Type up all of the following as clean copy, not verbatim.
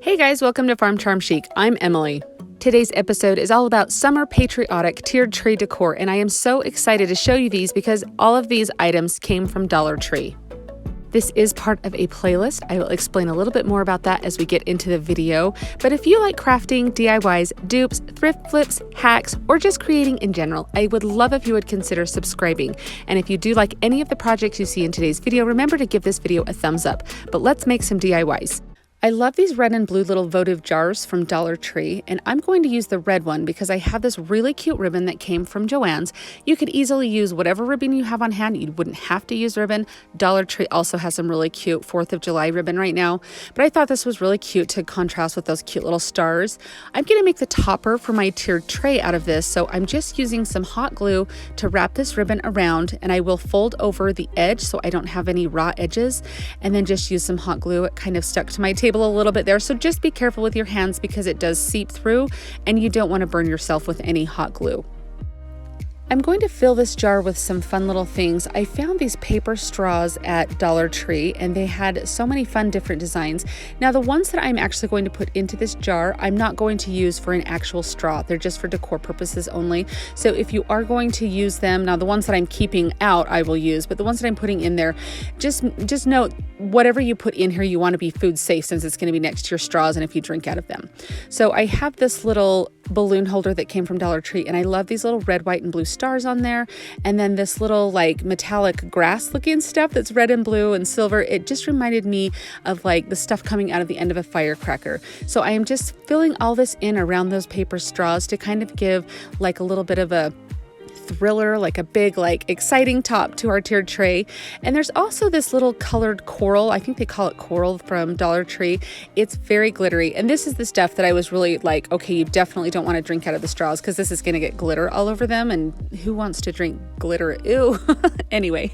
Hey guys, welcome to Farm Charm Chic. I'm Emily. Today's episode is all about summer patriotic tiered tree decor, and I am so excited to show you these because all of these items came from Dollar Tree. This is part of a playlist. I will explain a little bit more about that as we get into the video. But if you like crafting, DIYs, dupes, thrift flips, hacks, or just creating in general, I would love if you would consider subscribing. And if you do like any of the projects you see in today's video, remember to give this video a thumbs up. But let's make some DIYs. I love these red and blue little votive jars from Dollar Tree, and I'm going to use the red one because I have this really cute ribbon that came from JoAnns. You could easily use whatever ribbon you have on hand. You wouldn't have to use ribbon. Dollar Tree also has some really cute 4th of July ribbon right now, but I thought this was really cute to contrast with those cute little stars. I'm going to make the topper for my tiered tray out of this, so I'm just using some hot glue to wrap this ribbon around, and I will fold over the edge so I don't have any raw edges, and then just use some hot glue. It kind of stuck to my table a little bit there, so just be careful with your hands because it does seep through and you don't want to burn yourself with any hot glue. I'm going to fill this jar with some fun little things. I found these paper straws at Dollar Tree and they had so many fun different designs. Now the ones that I'm actually going to put into this jar, I'm not going to use for an actual straw. They're just for decor purposes only. So if you are going to use them, now the ones that I'm keeping out I will use, but the ones that I'm putting in there, just note whatever you put in here, you want to be food safe since it's going to be next to your straws and if you drink out of them. So I have this little balloon holder that came from Dollar Tree and I love these little red, white, and blue stars on there, and then this little like metallic grass looking stuff that's red and blue and silver. It just reminded me of like the stuff coming out of the end of a firecracker. So I am just filling all this in around those paper straws to kind of give like a little bit of a thriller, like a big, like exciting top to our tiered tray. And there's also this little colored coral. I think they call it coral from Dollar Tree. It's very glittery. And this is the stuff that I was really like, okay, you definitely don't want to drink out of the straws because this is going to get glitter all over them. And who wants to drink glitter? Ew. Anyway,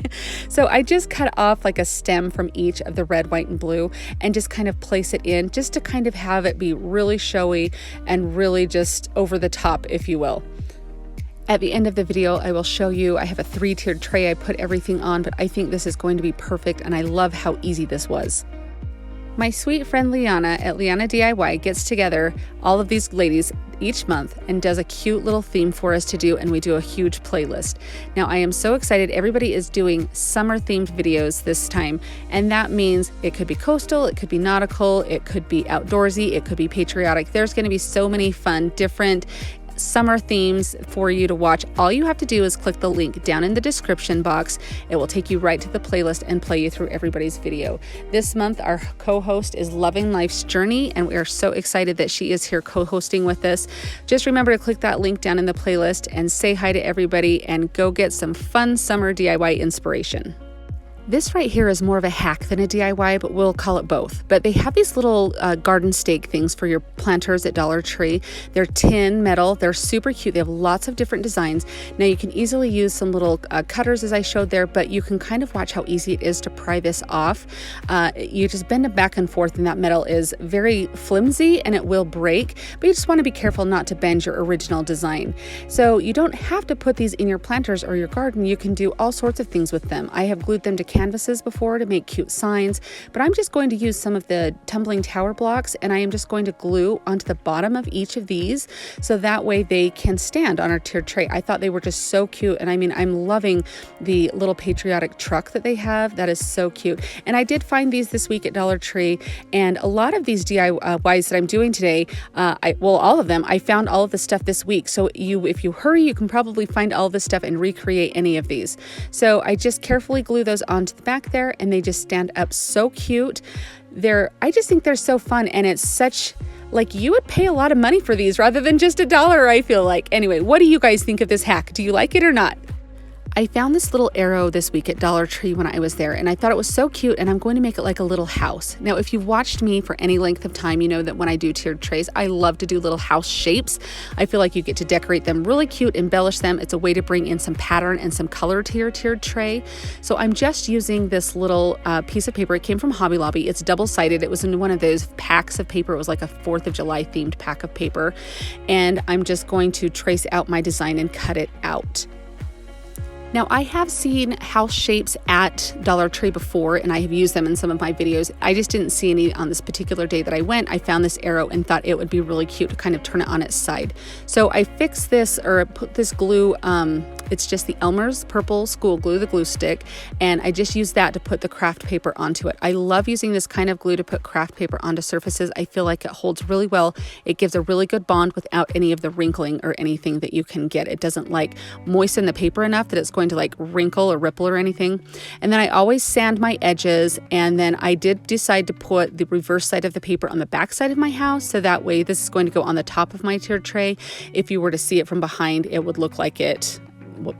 so I just cut off like a stem from each of the red, white, and blue and just kind of place it in just to kind of have it be really showy and really just over the top, if you will. At the end of the video, I will show you, I have a 3-tiered tray I put everything on, but I think this is going to be perfect and I love how easy this was. My sweet friend Liana at Liana DIY gets together all of these ladies each month and does a cute little theme for us to do, and we do a huge playlist. Now I am so excited. Everybody is doing summer themed videos this time, and that means it could be coastal, it could be nautical, it could be outdoorsy, it could be patriotic. There's going to be so many fun different summer themes for you to watch. All you have to do is click the link down in the description box. It will take you right to the playlist and play you through everybody's video. This month our co-host is Loving Life's Journey, and we are so excited that she is here co-hosting with us. Just remember to click that link down in the playlist and say hi to everybody and go get some fun summer DIY inspiration. This right here is more of a hack than a DIY, but we'll call it both. But they have these little garden stake things for your planters at Dollar Tree. They're tin metal. They're super cute. They have lots of different designs. Now you can easily use some little cutters as I showed there, but you can kind of watch how easy it is to pry this off. You just bend it back and forth and that metal is very flimsy and it will break, but you just want to be careful not to bend your original design. So you don't have to put these in your planters or your garden. You can do all sorts of things with them. I have glued them to canvases before to make cute signs, but I'm just going to use some of the tumbling tower blocks and I am just going to glue onto the bottom of each of these so that way they can stand on our tiered tray. I thought they were just so cute, and I mean, I'm loving the little patriotic truck that they have. That is so cute. And I did find these this week at Dollar Tree, and a lot of these DIYs that I'm doing today, all of them, I found all of the stuff this week. So if you hurry, you can probably find all of this stuff and recreate any of these. So I just carefully glue those onto the back there and they just stand up so cute. I just think they're so fun, and it's such, like, you would pay a lot of money for these rather than just $1, I feel like. Anyway, what do you guys think of this hack? Do you like it or not? I found this little arrow this week at Dollar Tree when I was there, and I thought it was so cute, and I'm going to make it like a little house. Now, if you've watched me for any length of time, you know that when I do tiered trays, I love to do little house shapes. I feel like you get to decorate them really cute, embellish them. It's a way to bring in some pattern and some color to your tiered tray. So I'm just using this little piece of paper. It came from Hobby Lobby. It's double-sided. It was in one of those packs of paper. It was like a 4th of July themed pack of paper. And I'm just going to trace out my design and cut it out. Now, I have seen house shapes at Dollar Tree before, and I have used them in some of my videos. I just didn't see any on this particular day that I went. I found this arrow and thought it would be really cute to kind of turn it on its side. So I fixed this, or put this glue, it's just the Elmer's purple school glue, the glue stick, and I just used that to put the craft paper onto it. I love using this kind of glue to put craft paper onto surfaces. I feel like it holds really well. It gives a really good bond without any of the wrinkling or anything that you can get. It doesn't like moisten the paper enough that it's going to like wrinkle or ripple or anything. And then I always sand my edges, and then I did decide to put the reverse side of the paper on the back side of my house, so that way this is going to go on the top of my tiered tray. If you were to see it from behind, it would look like it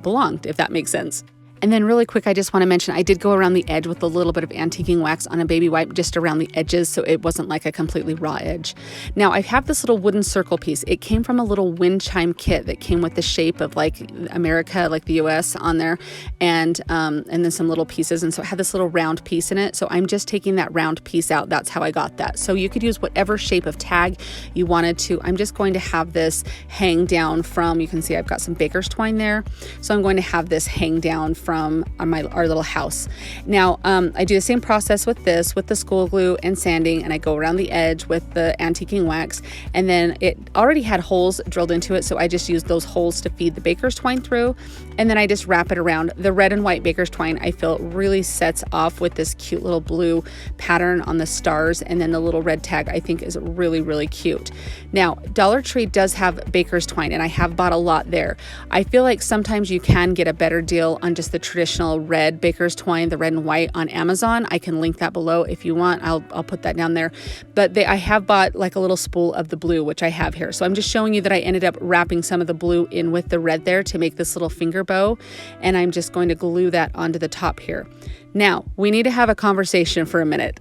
belonged, if that makes sense. And then really quick, I just want to mention, I did go around the edge with a little bit of antiquing wax on a baby wipe just around the edges, so it wasn't like a completely raw edge. Now, I have this little wooden circle piece. It came from a little wind chime kit that came with the shape of like America, like the US on there, and then some little pieces. And so it had this little round piece in it. So I'm just taking that round piece out. That's how I got that. So you could use whatever shape of tag you wanted to. I'm just going to have this hang down from, you can see I've got some baker's twine there. So I'm going to have this hang down from our little house. Now, I do the same process with this, with the school glue and sanding, and I go around the edge with the antiquing wax, and then it already had holes drilled into it, so I just use those holes to feed the baker's twine through, and then I just wrap it around. The red and white baker's twine, I feel, really sets off with this cute little blue pattern on the stars, and then the little red tag I think is really, really cute. Now, Dollar Tree does have baker's twine, and I have bought a lot there. I feel like sometimes you can get a better deal on just the traditional red baker's twine, the red and white on Amazon. I can link that below if you want. I'll put that down there. But I have bought like a little spool of the blue, which I have here. So I'm just showing you that I ended up wrapping some of the blue in with the red there to make this little finger bow. And I'm just going to glue that onto the top here. Now, we need to have a conversation for a minute.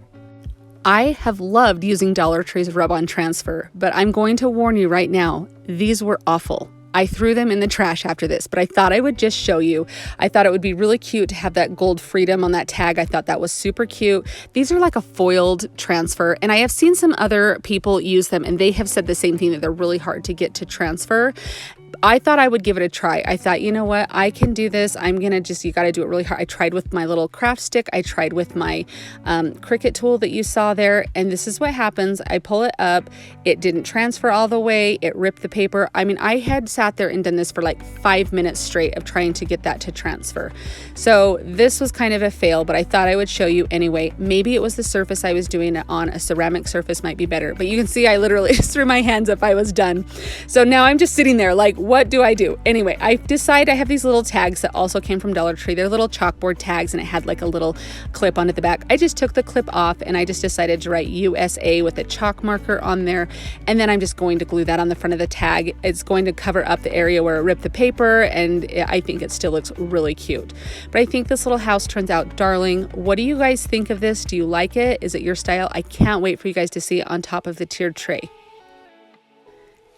I have loved using Dollar Tree's rub-on transfer, but I'm going to warn you right now, these were awful. I threw them in the trash after this, but I thought I would just show you. I thought it would be really cute to have that gold freedom on that tag. I thought that was super cute. These are like a foiled transfer, and I have seen some other people use them, and they have said the same thing, that they're really hard to get to transfer. I thought I would give it a try. I thought, you know what, I can do this. I'm going to you got to do it really hard. I tried with my little craft stick. I tried with my Cricut tool that you saw there. And this is what happens. I pull it up. It didn't transfer all the way. It ripped the paper. I mean, I had sat there and done this for like 5 minutes straight of trying to get that to transfer. So this was kind of a fail, but I thought I would show you anyway. Maybe it was the surface I was doing it on. A ceramic surface might be better, but you can see I literally just threw my hands up. I was done. So now I'm just sitting there like, what do I do? Anyway, I decide I have these little tags that also came from Dollar Tree. They're little chalkboard tags, and it had like a little clip onto the back. I just took the clip off, and I just decided to write USA with a chalk marker on there. And then I'm just going to glue that on the front of the tag. It's going to cover up the area where it ripped the paper, and I think it still looks really cute. But I think this little house turns out darling. What do you guys think of this? Do you like it? Is it your style? I can't wait for you guys to see it on top of the tiered tray.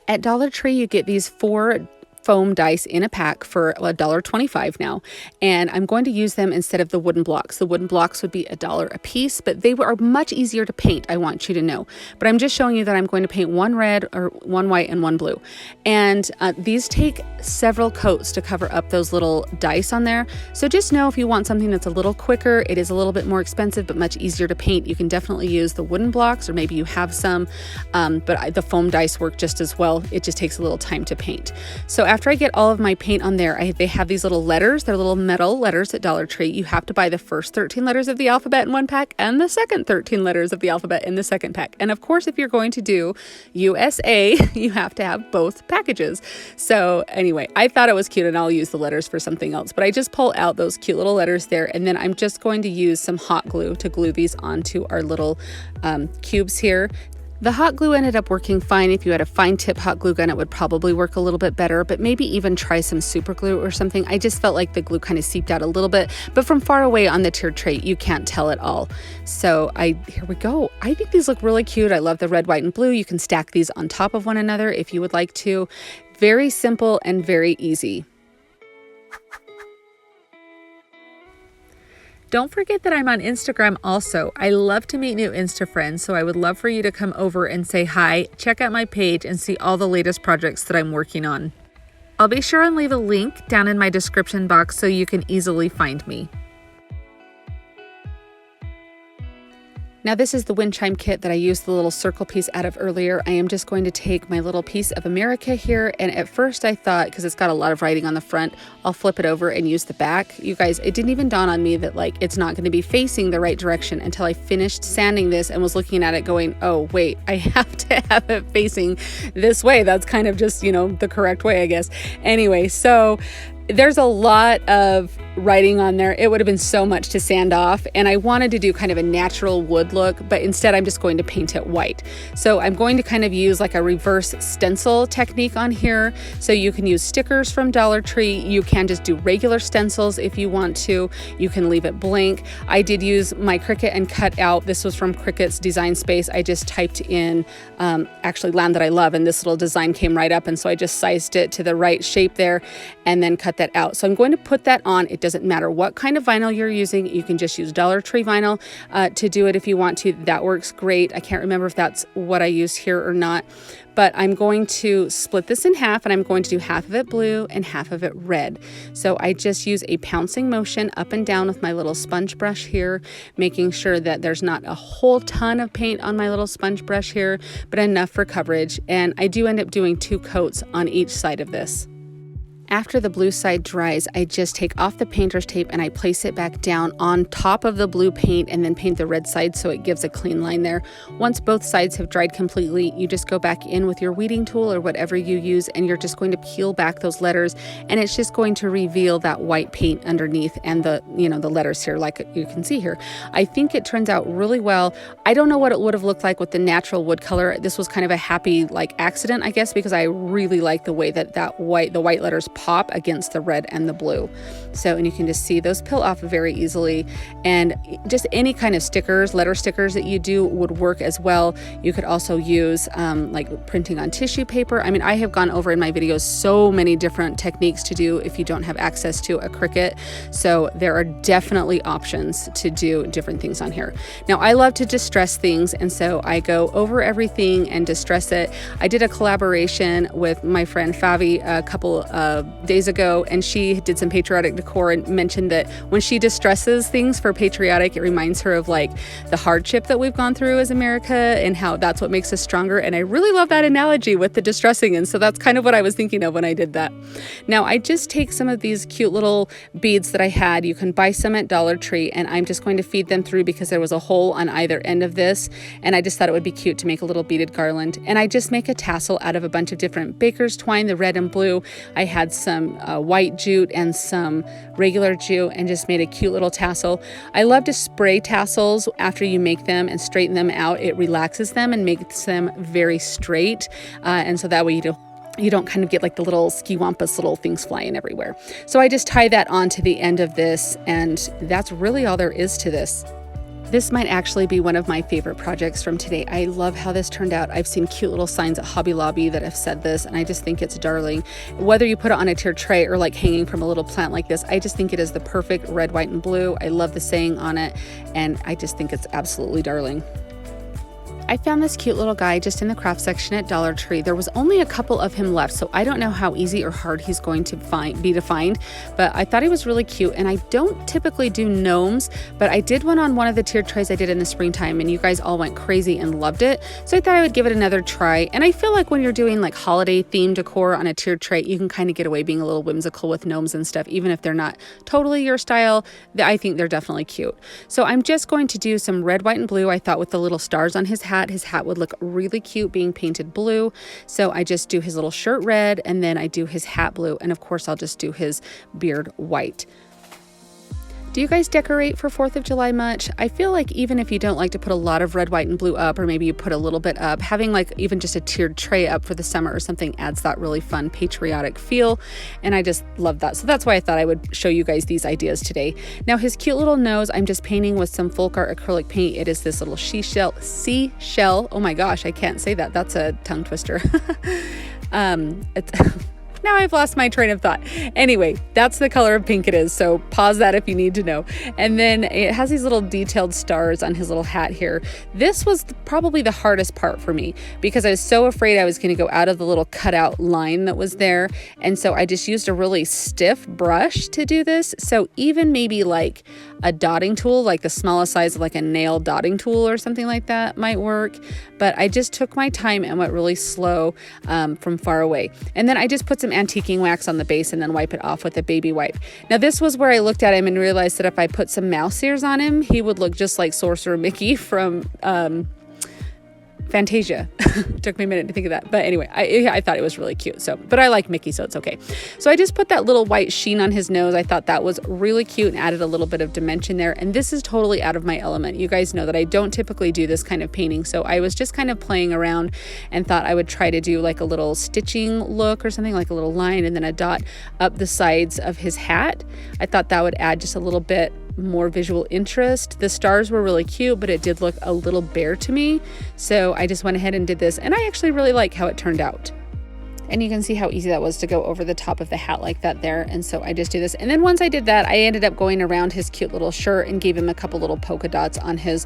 At Dollar Tree, you get these 4 foam dice in a pack for $1.25 now, and I'm going to use them instead of the wooden blocks. The wooden blocks would be $1 a piece, but they are much easier to paint, I want you to know. But I'm just showing you that I'm going to paint 1 red, or 1 white, and 1 blue. And these take several coats to cover up those little dice on there. So just know if you want something that's a little quicker, it is a little bit more expensive, but much easier to paint, you can definitely use the wooden blocks, or maybe you have some, but the foam dice work just as well. It just takes a little time to paint. So after I get all of my paint on there, they have these little letters. They're little metal letters at Dollar Tree. You have to buy the first 13 letters of the alphabet in one pack and the second 13 letters of the alphabet in the second pack. And of course, if you're going to do USA, you have to have both packages. So anyway, I thought it was cute, and I'll use the letters for something else. But I just pull out those cute little letters there, and then I'm just going to use some hot glue to glue these onto our little cubes here. The hot glue ended up working fine. If you had a fine tip hot glue gun, it would probably work a little bit better, but maybe even try some super glue or something. I just felt like the glue kind of seeped out a little bit, but from far away on the tiered tray, you can't tell at all. So here we go. I think these look really cute. I love the red, white, and blue. You can stack these on top of one another if you would like to. Very simple and very easy. Don't forget that I'm on Instagram also. I love to meet new Insta friends, so I would love for you to come over and say hi, check out my page, and see all the latest projects that I'm working on. I'll be sure and leave a link down in my description box so you can easily find me. Now this is the wind chime kit that I used the little circle piece out of earlier. I am just going to take my little piece of America here, and at first I thought, because it's got a lot of writing on the front, I'll flip it over and use the back. You guys, it didn't even dawn on me that like it's not going to be facing the right direction until I finished sanding this and was looking at it going, oh wait, I have to have it facing this way. That's kind of just, you know, the correct way, I guess. Anyway, so there's a lot of writing on there. It would have been so much to sand off, and I wanted to do kind of a natural wood look, but instead I'm just going to paint it white. So I'm going to kind of use like a reverse stencil technique on here. So you can use stickers from Dollar Tree. You can just do regular stencils if you want to. You can leave it blank. I did use my Cricut and cut out, this was from Cricut's Design Space. I just typed in actually Land That I Love, and this little design came right up, and so I just sized it to the right shape there and then cut that out. So I'm going to put that on. It doesn't matter what kind of vinyl you're using. You can just use Dollar Tree vinyl to do it if you want to. That works great. I can't remember if that's what I used here or not, but I'm going to split this in half, and I'm going to do half of it blue and half of it red. So I just use a pouncing motion up and down with my little sponge brush here, making sure that there's not a whole ton of paint on my little sponge brush here, but enough for coverage. And I do end up doing 2 coats on each side of this. After the blue side dries, I just take off the painter's tape and I place it back down on top of the blue paint and then paint the red side so it gives a clean line there. Once both sides have dried completely, you just go back in with your weeding tool or whatever you use, and you're just going to peel back those letters, and it's just going to reveal that white paint underneath and the, you know, the letters here like you can see here. I think it turns out really well. I don't know what it would have looked like with the natural wood color. This was kind of a happy like accident, I guess, because I really like the way that the white letters pop against the red and the blue. So, and you can just see those peel off very easily, and just any kind of stickers, letter stickers that you do would work as well. You could also use like printing on tissue paper. I mean, I have gone over in my videos so many different techniques to do if you don't have access to a Cricut. So there are definitely options to do different things on here. Now, I love to distress things, and so I go over everything and distress it. I did a collaboration with my friend Favi a couple of days ago, and she did some patriotic decor and mentioned that when she distresses things for patriotic, it reminds her of like the hardship that we've gone through as America and how that's what makes us stronger. And I really love that analogy with the distressing, and so that's kind of what I was thinking of when I did that. Now I just take some of these cute little beads that I had. You can buy some at Dollar Tree, and I'm just going to feed them through because there was a hole on either end of this, and I just thought it would be cute to make a little beaded garland. And I just make a tassel out of a bunch of different baker's twine, the red and blue. I had some white jute and some regular jute, and just made a cute little tassel. I love to spray tassels after you make them and straighten them out. It relaxes them and makes them very straight, and so that way you don't kind of get like the little ski-wampus little things flying everywhere. So I just tie that onto the end of this, and that's really all there is to this. This might actually be one of my favorite projects from today. I love how this turned out. I've seen cute little signs at Hobby Lobby that have said this, and I just think it's darling. Whether you put it on a tiered tray or like hanging from a little plant like this, I just think it is the perfect red, white, and blue. I love the saying on it, and I just think it's absolutely darling. I found this cute little guy just in the craft section at Dollar Tree. There was only a couple of him left, so I don't know how easy or hard he's going to be to find, but I thought he was really cute. And I don't typically do gnomes, but I did one on one of the tiered trays I did in the springtime, and you guys all went crazy and loved it. So I thought I would give it another try. And I feel like when you're doing like holiday themed decor on a tiered tray, you can kind of get away being a little whimsical with gnomes and stuff, even if they're not totally your style. I think they're definitely cute. So I'm just going to do some red, white, and blue. I thought with the little stars on his hat would look really cute being painted blue. So I just do his little shirt red, and then I do his hat blue, and of course I'll just do his beard white. Do you guys decorate for 4th of July much? I feel like even if you don't like to put a lot of red, white, and blue up, or maybe you put a little bit up, having like even just a tiered tray up for the summer or something adds that really fun patriotic feel, and I just love that. So that's why I thought I would show you guys these ideas today. Now his cute little nose, I'm just painting with some folk art acrylic paint. It is this little seashell. Oh my gosh, I can't say that. That's a tongue twister. Now I've lost my train of thought. Anyway, that's the color of pink it is, so pause that if you need to know. And then it has these little detailed stars on his little hat here. This was probably the hardest part for me because I was so afraid I was going to go out of the little cutout line that was there. And so I just used a really stiff brush to do this. So even maybe like a dotting tool, like the smallest size of like a nail dotting tool or something like that might work. But I just took my time and went really slow from far away. And then I just put some antiquing wax on the base and then wipe it off with a baby wipe. Now this was where I looked at him and realized that if I put some mouse ears on him, he would look just like Sorcerer Mickey from Fantasia. Took me a minute to think of that. But anyway, I thought it was really cute. But I like Mickey, so it's okay. So I just put that little white sheen on his nose. I thought that was really cute and added a little bit of dimension there. And this is totally out of my element. You guys know that I don't typically do this kind of painting. So I was just kind of playing around and thought I would try to do like a little stitching look or something, like a little line and then a dot up the sides of his hat. I thought that would add just a little bit more visual interest. The stars were really cute, but it did look a little bare to me. So I just went ahead and did this, and I actually really like how it turned out. And you can see how easy that was to go over the top of the hat like that there. And so I just do this. And then once I did that, I ended up going around his cute little shirt and gave him a couple little polka dots on his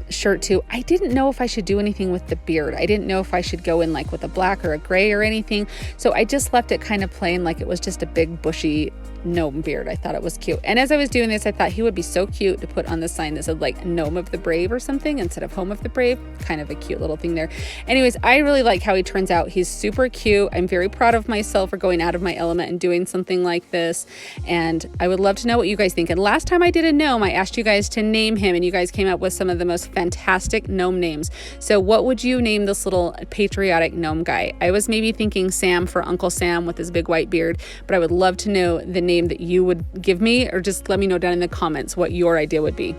shirt too. I didn't know if I should do anything with the beard. I didn't know if I should go in like with a black or a gray or anything. So I just left it kind of plain, like it was just a big bushy gnome beard. I thought it was cute. And as I was doing this, I thought he would be so cute to put on the sign that said like Gnome of the Brave or something instead of Home of the Brave. Kind of a cute little thing there. Anyways, I really like how he turns out. He's super cute. I'm very proud of myself for going out of my element and doing something like this. And I would love to know what you guys think. And last time I did a gnome, I asked you guys to name him and you guys came up with some of the most fantastic gnome names. So what would you name this little patriotic gnome guy? I was maybe thinking Sam for Uncle Sam with his big white beard, but I would love to know the name that you would give me, or just let me know down in the comments what your idea would be.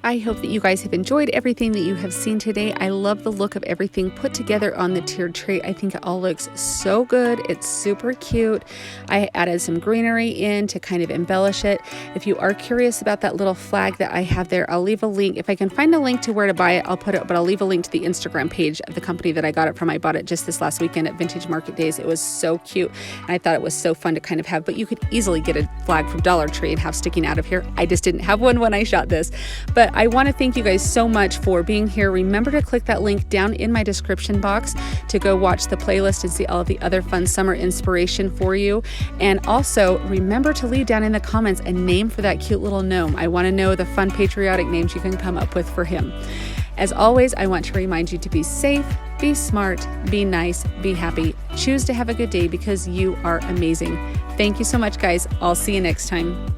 I hope that you guys have enjoyed everything that you have seen today. I love the look of everything put together on the tiered tray. I think it all looks so good. It's super cute. I added some greenery in to kind of embellish it. If you are curious about that little flag that I have there, I'll leave a link. If I can find a link to where to buy it, I'll put it, but I'll leave a link to the Instagram page of the company that I got it from. I bought it just this last weekend at Vintage Market Days. It was so cute. And I thought it was so fun to kind of have, but you could easily get a flag from Dollar Tree and have sticking out of here. I just didn't have one when I shot this, but I want to thank you guys so much for being here. Remember to click that link down in my description box to go watch the playlist and see all of the other fun summer inspiration for you. And also remember to leave down in the comments a name for that cute little gnome. I want to know the fun patriotic names you can come up with for him. As always, I want to remind you to be safe, be smart, be nice, be happy. Choose to have a good day because you are amazing. Thank you so much, guys. I'll see you next time.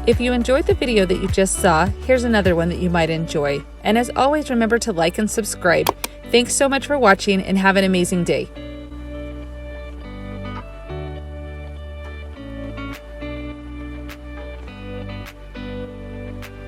If you enjoyed the video that you just saw, here's another one that you might enjoy. And as always, remember to like and subscribe. Thanks so much for watching and have an amazing day.